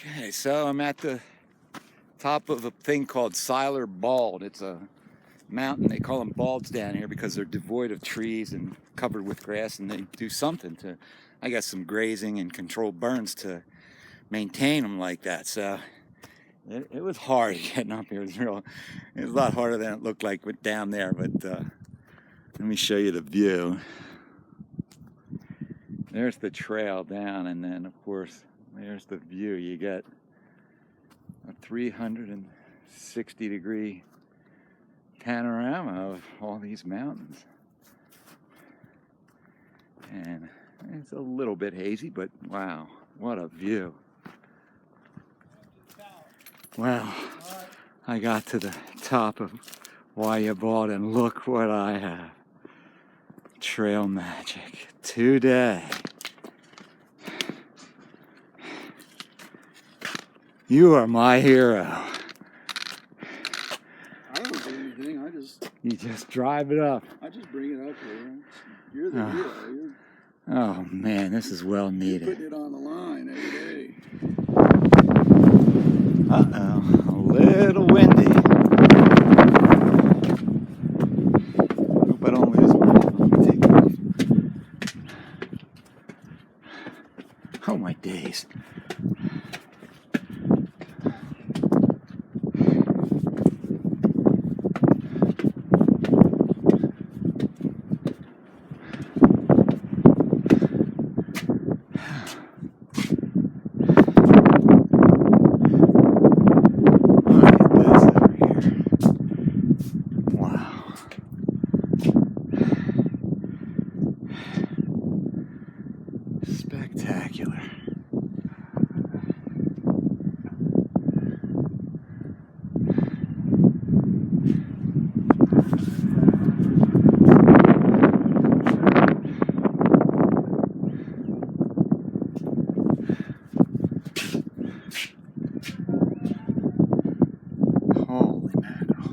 Okay, so I'm at the top of a thing called Siler Bald. It's a mountain. They call them balds down here because they're devoid of trees and covered with grass, and they do something to, I guess, some grazing and controlled burns to maintain them like that. So it was hard getting up here. It was a lot harder than it looked like down there, but let me show you the view. There's the trail down, and then of course there's the view. You get a 360-degree panorama of all these mountains. And it's a little bit hazy, but wow, what a view. Well, I got to the top of Waya Bald, and look what I have. Trail magic today. You are my hero. I don't do anything. You just drive it up. I just bring it up here. You're the hero. Oh man, this is well needed. You're putting it on the line every day. Uh-oh, a little windy. Hope I don't lose my take off. Oh my days. Spectacular. Holy mackerel.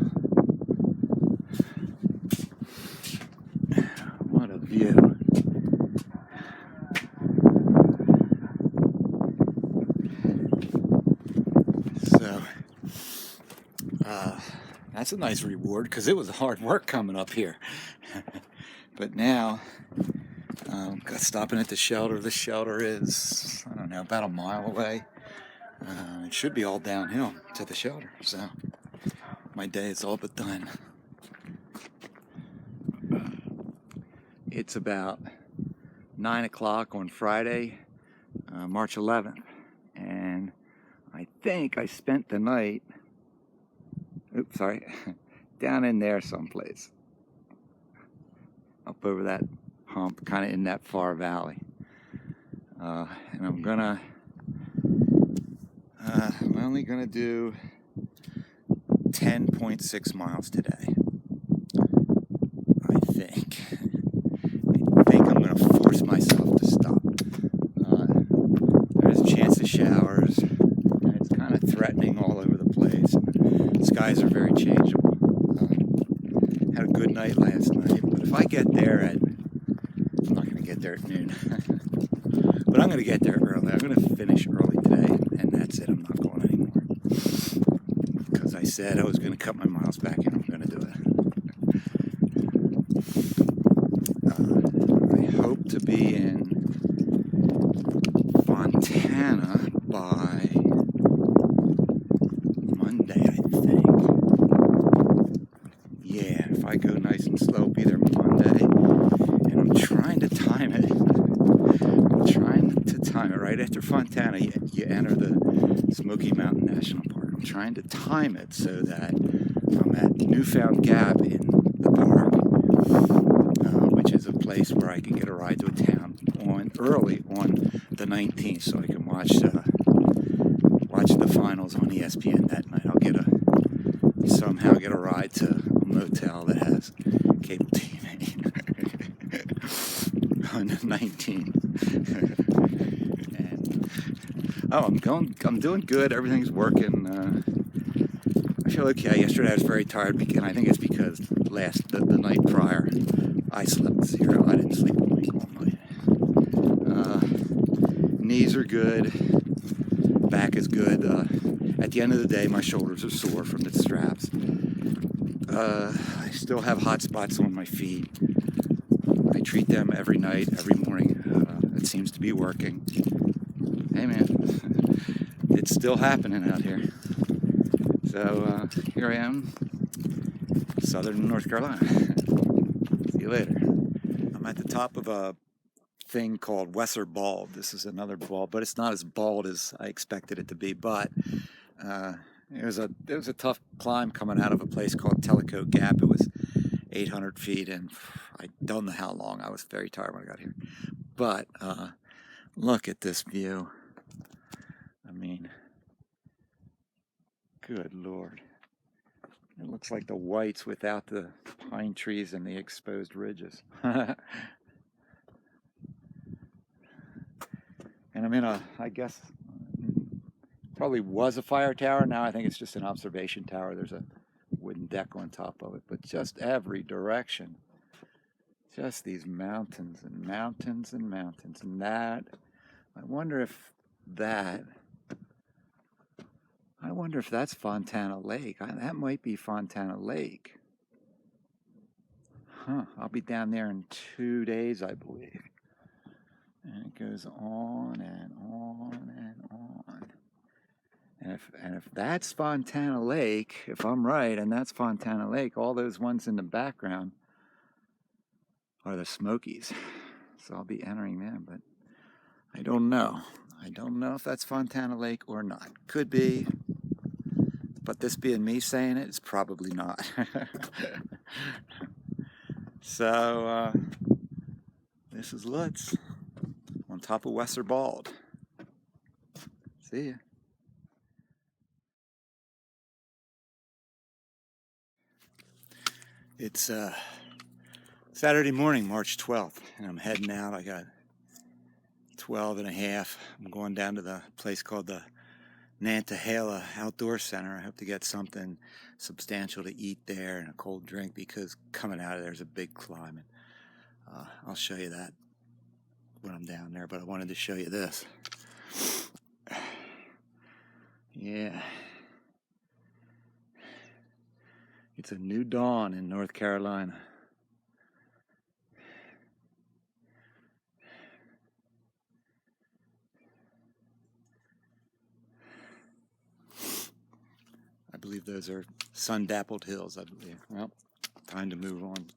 What a view. So, that's a nice reward because it was hard work coming up here. But now, got stopping at the shelter. The shelter is, I don't know, about a mile away. It should be all downhill to the shelter. So, my day is all but done. It's about 9 o'clock on Friday, March 11th. And I think I spent the night, down in there someplace. Up over that hump, kind of in that far valley. And I'm only gonna do 10.6 miles today. I think I'm gonna force myself to stop. There's a chance of showers. It's kind of threatening all over the place. The skies are very changeable. Had a good night last night, but if I get there I'm not going to get there at noon, but I'm going to get there early. I'm going to finish early today, and that's it. I'm not going anymore, because I said I was going to cut my miles back, and I'm going to do it. I hope to be in Fontanna by Monday, I think. Yeah, if I go nice and slow, be there Monday. And I'm trying to time it. Right after Fontanna, you enter the Smoky Mountain National Park. I'm trying to time it so that I'm at Newfound Gap in the park, which is a place where I can get a ride to a town early on the 19th, so I can watch the finals on ESPN that night. I'll somehow get a ride to a motel that has cable TV on the 19th. And I'm doing good. Everything's working. I feel okay. Yesterday I was very tired, and I think it's because the night prior I slept 0. I didn't sleep all night. Knees are good. back is good. At the end of the day, my shoulders are sore from the straps. I still have hot spots on my feet. I treat them every night, every morning. It seems to be working. Hey man, it's still happening out here. So here I am, southern North Carolina. See you later. I'm at the top of a thing called Wesser Bald. This is another bald, but it's not as bald as I expected it to be. But it was a tough climb coming out of a place called Tellicote Gap. It was 800 feet, and I don't know how long. I was very tired when I got here. But look at this view. I mean, good Lord. It looks like the whites without the pine trees and the exposed ridges. And I'm in I guess, probably was a fire tower. Now I think it's just an observation tower. There's a wooden deck on top of it, but just every direction. Just these mountains and mountains and mountains. And that, I wonder if that's Fontanna Lake. That might be Fontanna Lake. Huh, I'll be down there in 2 days, I believe. And it goes on and on and on. And if that's Fontanna Lake, if I'm right, and that's Fontanna Lake, all those ones in the background are the Smokies. So I'll be entering them, but I don't know. I don't know if that's Fontanna Lake or not. Could be, but this being me saying it, it's probably not. So this is Lutz on top of Wesser Bald. See ya. It's Saturday morning, March 12th, and I'm heading out. I got 12 and a half. I'm going down to the place called the Nantahala Outdoor Center. I hope to get something substantial to eat there and a cold drink, because coming out of there is a big climb. And I'll show you that when I'm down there, but I wanted to show you this. Yeah. It's a new dawn in North Carolina. I believe those are sun-dappled hills, I believe. Well, time to move on.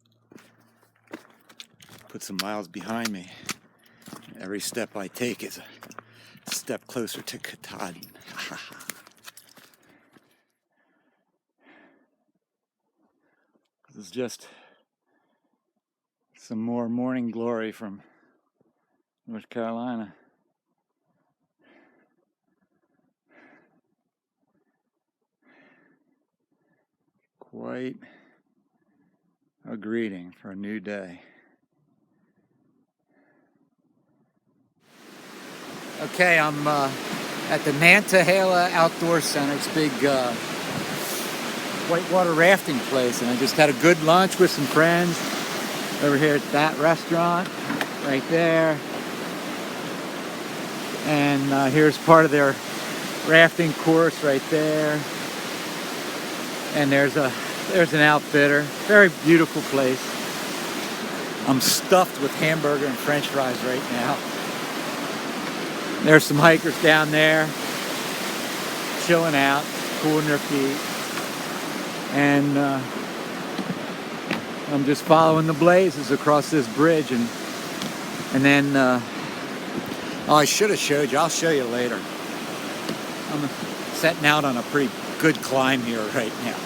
Put some miles behind me. Every step I take is a step closer to Katahdin. This is just some more morning glory from North Carolina. Quite a greeting for a new day. Okay, I'm at the Nantahala Outdoor Center. It's a big whitewater rafting place, and I just had a good lunch with some friends over here at that restaurant right there. And here's part of their rafting course right there. And there's an outfitter. Very beautiful place. I'm stuffed with hamburger and french fries right now. There's some hikers down there chilling out, cooling their feet. And I'm just following the blazes across this bridge, and then oh, I should have showed you. I'll show you later. I'm setting out on a pretty good climb here right now,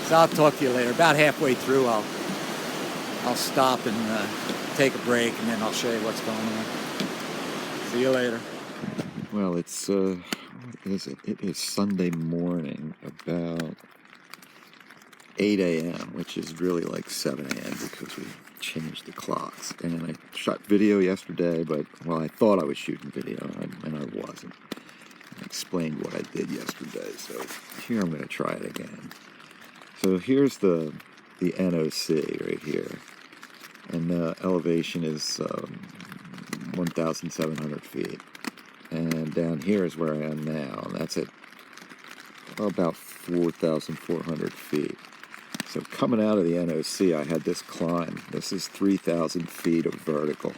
so I'll talk to you later. About halfway through, I'll stop and take a break, and then I'll show you what's going on. See you later. Well, it's what is it? It is Sunday morning, about 8 a.m., which is really like 7 a.m. because we changed the clocks. And I shot video yesterday, but, well, I thought I was shooting video, and I wasn't. I explained what I did yesterday, so here I'm going to try it again. So here's the NOC right here, and the elevation is 1,700 feet. And then down here is where I am now, and that's at about 4,400 feet. So coming out of the NOC, I had this climb. This is 3,000 feet of vertical,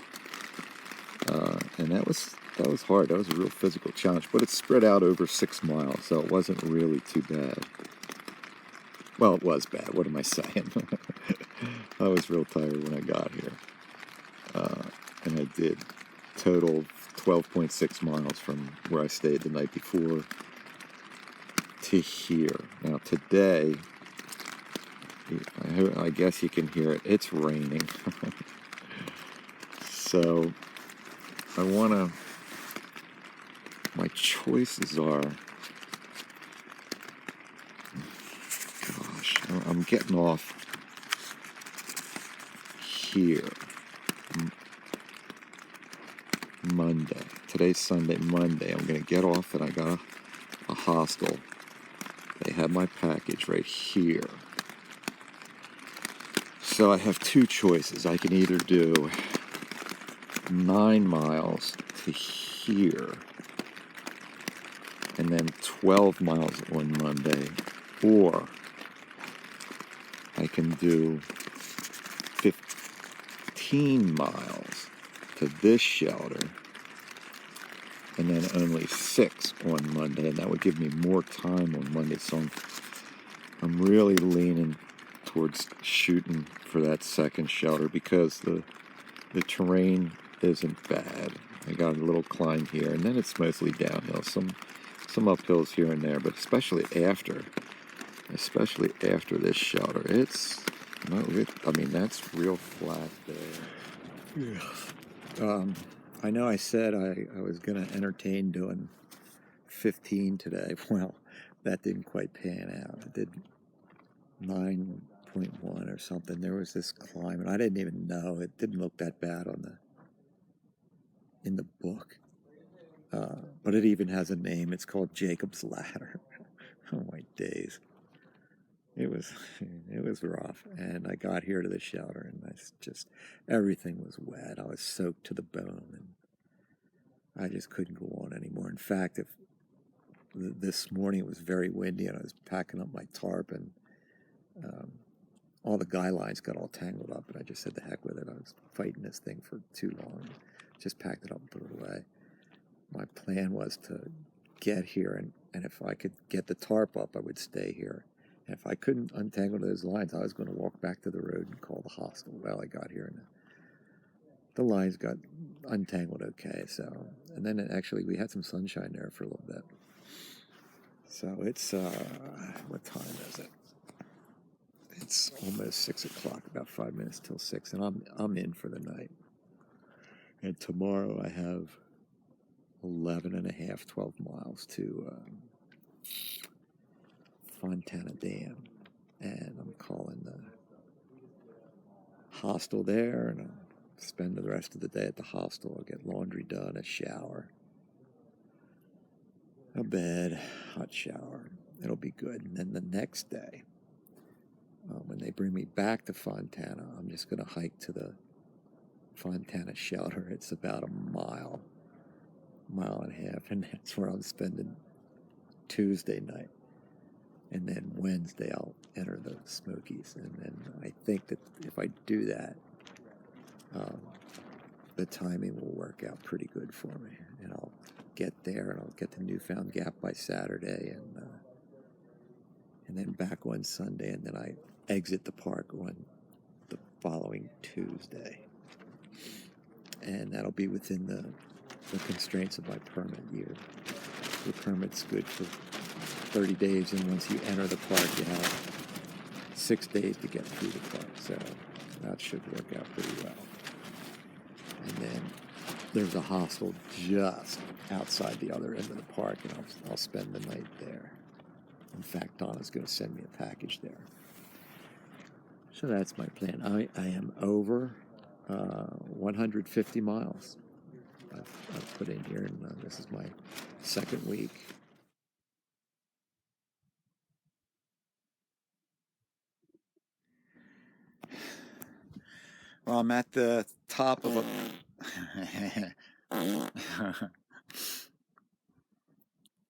and that was hard. That was a real physical challenge, but it's spread out over 6 miles, so it wasn't really too bad. Well, it was bad. What am I saying? I was real tired when I got here, and I did total 12.6 miles from where I stayed the night before to here. Now today, I guess you can hear it. It's raining. So my choices are, gosh, I'm getting off here Monday. Today's Sunday. Monday, I'm going to get off, and I got a hostel. They have my package right here. So I have two choices. I can either do 9 miles to here, and then 12 miles on Monday, or I can do 15 miles to this shelter, and then only 6 on Monday, and that would give me more time on Monday. So I'm really leaning towards shooting for that second shelter because the terrain isn't bad. I got a little climb here, and then it's mostly downhill, some uphills here and there, but especially after this shelter, it's not good. I mean, that's real flat there. Yeah. I know I said I was going to entertain doing 15 today. Well, that didn't quite pan out. I did 9.1 or something. There was this climb, and I didn't even know. It didn't look that bad in the book. But it even has a name. It's called Jacob's Ladder. Oh my days. It was rough, and I got here to the shelter, and everything was wet. I was soaked to the bone, and I just couldn't go on anymore. In fact, this morning it was very windy, and I was packing up my tarp, and all the guy lines got all tangled up, and I just said the heck with it. I was fighting this thing for too long. Just packed it up and put it away. My plan was to get here, and if I could get the tarp up, I would stay here. And if I couldn't untangle those lines, I was going to walk back to the road and call the hostel. Well, I got here, and the lines got untangled okay. So, and then actually we had some sunshine there for a little bit. So it's, what time is it? It's almost 6 o'clock, about 5 minutes till 6, and I'm in for the night. And tomorrow I have 12 miles to Fontanna Dam, and I'm calling the hostel there, and I'll spend the rest of the day at the hostel. I'll get laundry done, a shower, a bed, hot shower. It'll be good. And then the next day, when they bring me back to Fontanna, I'm just going to hike to the Fontanna shelter. It's about a mile and a half, and that's where I'm spending Tuesday night. And then Wednesday I'll enter the Smokies, and then I think that if I do that, the timing will work out pretty good for me, and I'll get there, and I'll get to Newfound Gap by Saturday, and then back on Sunday, and then I exit the park on the following Tuesday, and that'll be within the constraints of my permit year. The permit's good for 30 days, and once you enter the park, you have 6 days to get through the park, so that should work out pretty well. And then there's a hostel just outside the other end of the park, and I'll spend the night there. In fact, Donna's going to send me a package there. So that's my plan. I am over 150 miles. I've put in here, and this is my second week. Well, I'm at the top of a